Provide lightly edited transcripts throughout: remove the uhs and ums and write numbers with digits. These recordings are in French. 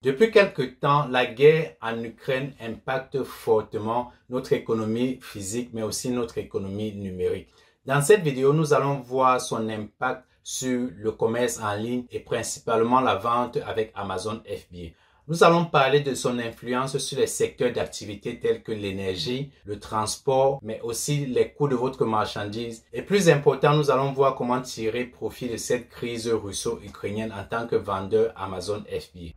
Depuis quelque temps, la guerre en Ukraine impacte fortement notre économie physique, mais aussi notre économie numérique. Dans cette vidéo, nous allons voir son impact sur le commerce en ligne et principalement la vente avec Amazon FBA. Nous allons parler de son influence sur les secteurs d'activité tels que l'énergie, le transport, mais aussi les coûts de votre marchandise. Et plus important, nous allons voir comment tirer profit de cette crise russo-ukrainienne en tant que vendeur Amazon FBA.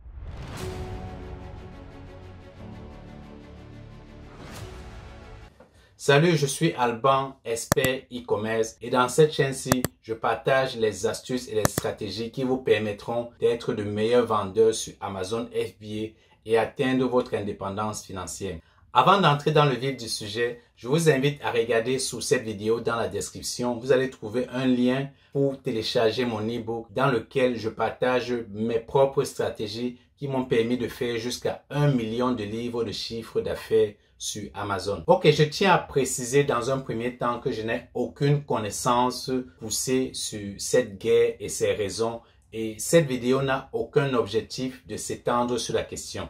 Salut, je suis Alban, expert e-commerce, et dans cette chaîne-ci, je partage les astuces et les stratégies qui vous permettront d'être de meilleurs vendeurs sur Amazon FBA et atteindre votre indépendance financière. Avant d'entrer dans le vif du sujet, je vous invite à regarder sous cette vidéo dans la description. Vous allez trouver un lien pour télécharger mon e-book dans lequel je partage mes propres stratégies qui m'ont permis de faire jusqu'à 1 million de livres de chiffre d'affaires sur Amazon. Ok, je tiens à préciser dans un premier temps que je n'ai aucune connaissance poussée sur cette guerre et ses raisons, et cette vidéo n'a aucun objectif de s'étendre sur la question,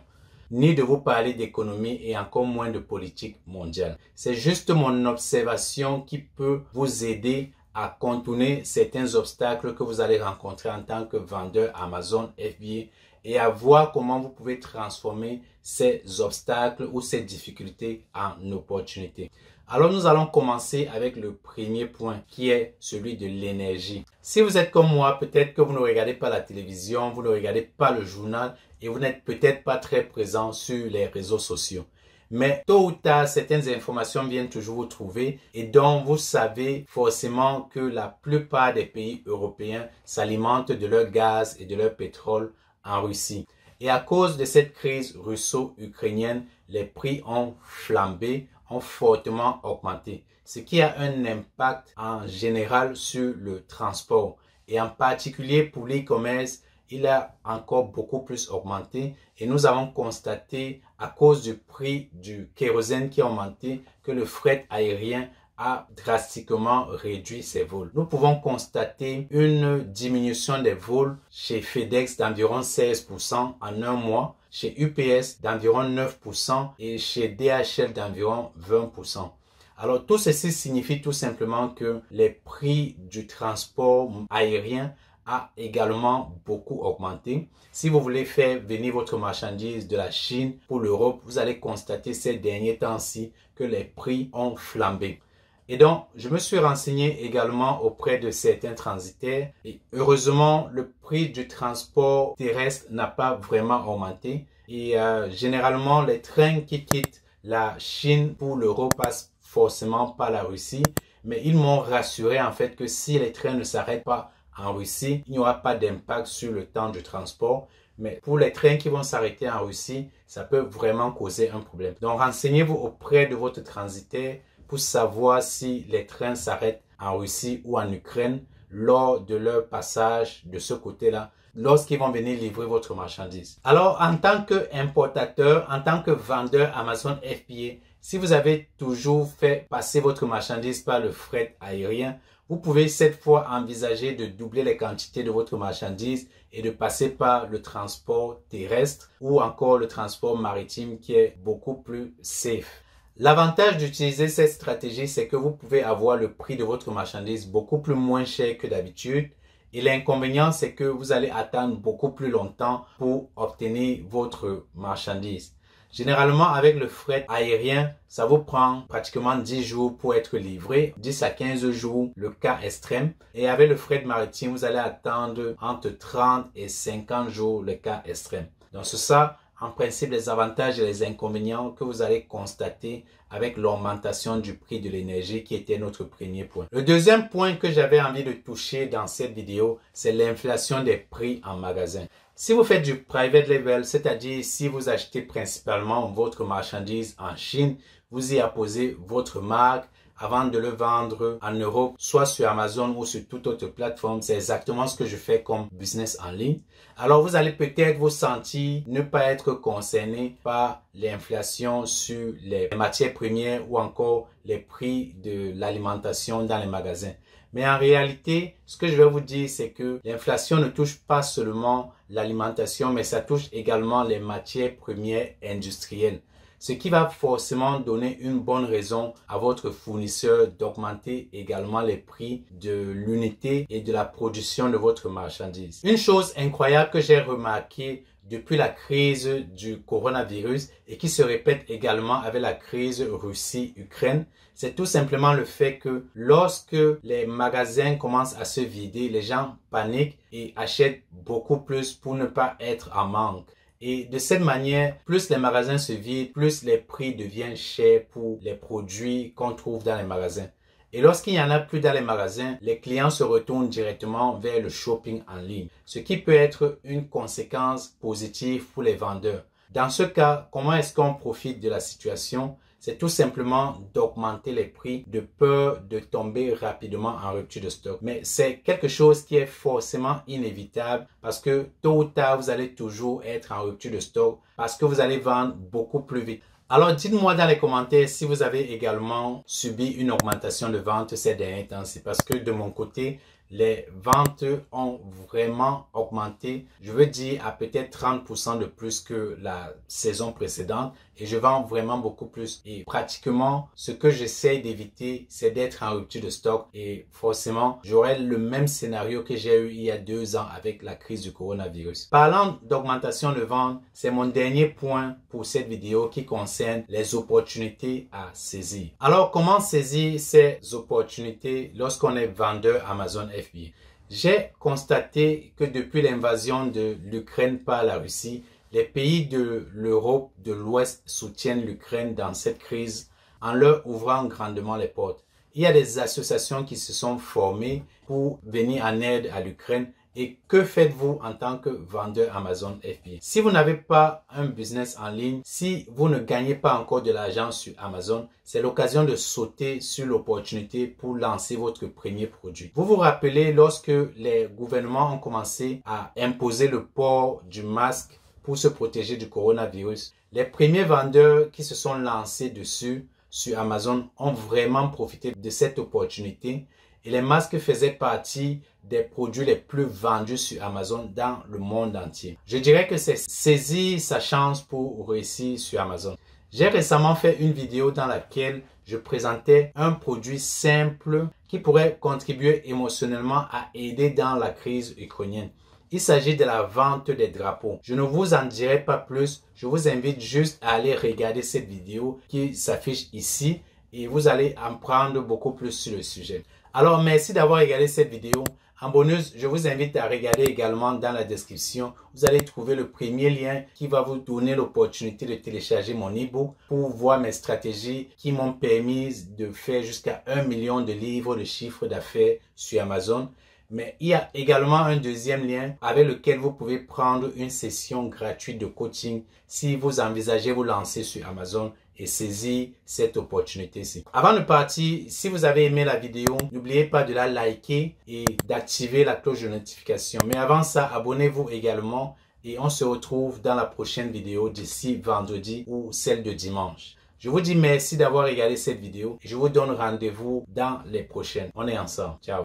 ni de vous parler d'économie et encore moins de politique mondiale. C'est juste mon observation qui peut vous aider à contourner certains obstacles que vous allez rencontrer en tant que vendeur Amazon FBA et à voir comment vous pouvez transformer ces obstacles ou ces difficultés en opportunités. Alors nous allons commencer avec le premier point qui est celui de l'énergie. Si vous êtes comme moi, peut-être que vous ne regardez pas la télévision, vous ne regardez pas le journal et vous n'êtes peut-être pas très présent sur les réseaux sociaux. Mais tôt ou tard, certaines informations viennent toujours vous trouver et donc vous savez forcément que la plupart des pays européens s'alimentent de leur gaz et de leur pétrole en Russie. Et à cause de cette crise russo-ukrainienne, les prix ont flambé, ont fortement augmenté, ce qui a un impact en général sur le transport. Et en particulier pour l'e-commerce, il a encore beaucoup plus augmenté et nous avons constaté à cause du prix du kérosène qui a augmenté que le fret aérien a drastiquement réduit ses vols. Nous pouvons constater une diminution des vols chez FedEx d'environ 16% en un mois, chez UPS d'environ 9% et chez DHL d'environ 20%. Alors tout ceci signifie tout simplement que les prix du transport aérien a également beaucoup augmenté. Si vous voulez faire venir votre marchandise de la Chine pour l'Europe, vous allez constater ces derniers temps-ci que les prix ont flambé. Et donc, je me suis renseigné également auprès de certains transitaires et heureusement, le prix du transport terrestre n'a pas vraiment augmenté. Et généralement, les trains qui quittent la Chine pour l'Europe passent forcément par la Russie. Mais ils m'ont rassuré en fait que si les trains ne s'arrêtent pas en Russie, il n'y aura pas d'impact sur le temps du transport. Mais pour les trains qui vont s'arrêter en Russie, ça peut vraiment causer un problème. Donc, renseignez-vous auprès de votre transitaire pour savoir si les trains s'arrêtent en Russie ou en Ukraine lors de leur passage de ce côté-là, lorsqu'ils vont venir livrer votre marchandise. Alors, en tant qu'importateur, en tant que vendeur Amazon FBA, si vous avez toujours fait passer votre marchandise par le fret aérien, vous pouvez cette fois envisager de doubler les quantités de votre marchandise et de passer par le transport terrestre ou encore le transport maritime qui est beaucoup plus safe. L'avantage d'utiliser cette stratégie, c'est que vous pouvez avoir le prix de votre marchandise beaucoup plus moins cher que d'habitude. Et l'inconvénient, c'est que vous allez attendre beaucoup plus longtemps pour obtenir votre marchandise. Généralement, avec le fret aérien, ça vous prend pratiquement 10 jours pour être livré, 10 à 15 jours, le cas extrême. Et avec le fret maritime, vous allez attendre entre 30 et 50 jours, le cas extrême. Donc, c'est ça, en principe, les avantages et les inconvénients que vous allez constater avec l'augmentation du prix de l'énergie qui était notre premier point. Le deuxième point que j'avais envie de toucher dans cette vidéo, c'est l'inflation des prix en magasin. Si vous faites du private label, c'est-à-dire si vous achetez principalement votre marchandise en Chine, vous y apposez votre marque avant de le vendre en Europe, soit sur Amazon ou sur toute autre plateforme. C'est exactement ce que je fais comme business en ligne. Alors, vous allez peut-être vous sentir ne pas être concerné par l'inflation sur les matières premières ou encore les prix de l'alimentation dans les magasins. Mais en réalité, ce que je vais vous dire, c'est que l'inflation ne touche pas seulement l'alimentation, mais ça touche également les matières premières industrielles. Ce qui va forcément donner une bonne raison à votre fournisseur d'augmenter également les prix de l'unité et de la production de votre marchandise. Une chose incroyable que j'ai remarquée depuis la crise du coronavirus et qui se répète également avec la crise Russie-Ukraine, c'est tout simplement le fait que lorsque les magasins commencent à se vider, les gens paniquent et achètent beaucoup plus pour ne pas être en manque. Et de cette manière, plus les magasins se vident, plus les prix deviennent chers pour les produits qu'on trouve dans les magasins. Et lorsqu'il n'y en a plus dans les magasins, les clients se retournent directement vers le shopping en ligne, ce qui peut être une conséquence positive pour les vendeurs. Dans ce cas, comment est-ce qu'on profite de la situation? C'est tout simplement d'augmenter les prix de peur de tomber rapidement en rupture de stock. Mais c'est quelque chose qui est forcément inévitable parce que tôt ou tard, vous allez toujours être en rupture de stock parce que vous allez vendre beaucoup plus vite. Alors, dites-moi dans les commentaires si vous avez également subi une augmentation de vente ces derniers temps. C'est parce que de mon côté, les ventes ont vraiment augmenté. Je veux dire à peut-être 30% de plus que la saison précédente et je vends vraiment beaucoup plus. Et pratiquement, ce que j'essaie d'éviter, c'est d'être en rupture de stock et forcément, j'aurai le même scénario que j'ai eu il y a 2 ans avec la crise du coronavirus. Parlant d'augmentation de vente, c'est mon dernier point pour cette vidéo qui concerne les opportunités à saisir. Alors, comment saisir ces opportunités lorsqu'on est vendeur Amazon FBA? J'ai constaté que depuis l'invasion de l'Ukraine par la Russie, les pays de l'Europe de l'Ouest soutiennent l'Ukraine dans cette crise en leur ouvrant grandement les portes. Il y a des associations qui se sont formées pour venir en aide à l'Ukraine. Et que faites-vous en tant que vendeur Amazon FBA? Si vous n'avez pas un business en ligne, si vous ne gagnez pas encore de l'argent sur Amazon, c'est l'occasion de sauter sur l'opportunité pour lancer votre premier produit. Vous vous rappelez lorsque les gouvernements ont commencé à imposer le port du masque pour se protéger du coronavirus, les premiers vendeurs qui se sont lancés dessus sur Amazon ont vraiment profité de cette opportunité. Et les masques faisaient partie des produits les plus vendus sur Amazon dans le monde entier. Je dirais que c'est saisir sa chance pour réussir sur Amazon. J'ai récemment fait une vidéo dans laquelle je présentais un produit simple qui pourrait contribuer émotionnellement à aider dans la crise ukrainienne. Il s'agit de la vente des drapeaux. Je ne vous en dirai pas plus. Je vous invite juste à aller regarder cette vidéo qui s'affiche ici et vous allez en prendre beaucoup plus sur le sujet. Alors, merci d'avoir regardé cette vidéo. En bonus, je vous invite à regarder également dans la description. Vous allez trouver le premier lien qui va vous donner l'opportunité de télécharger mon e-book pour voir mes stratégies qui m'ont permis de faire jusqu'à 1 million de livres de chiffre d'affaires sur Amazon. Mais il y a également un deuxième lien avec lequel vous pouvez prendre une session gratuite de coaching si vous envisagez vous lancer sur Amazon et saisir cette opportunité-ci. Avant de partir, si vous avez aimé la vidéo, n'oubliez pas de la liker et d'activer la cloche de notification. Mais avant ça, abonnez-vous également et on se retrouve dans la prochaine vidéo d'ici vendredi ou celle de dimanche. Je vous dis merci d'avoir regardé cette vidéo et je vous donne rendez-vous dans les prochaines. On est ensemble. Ciao.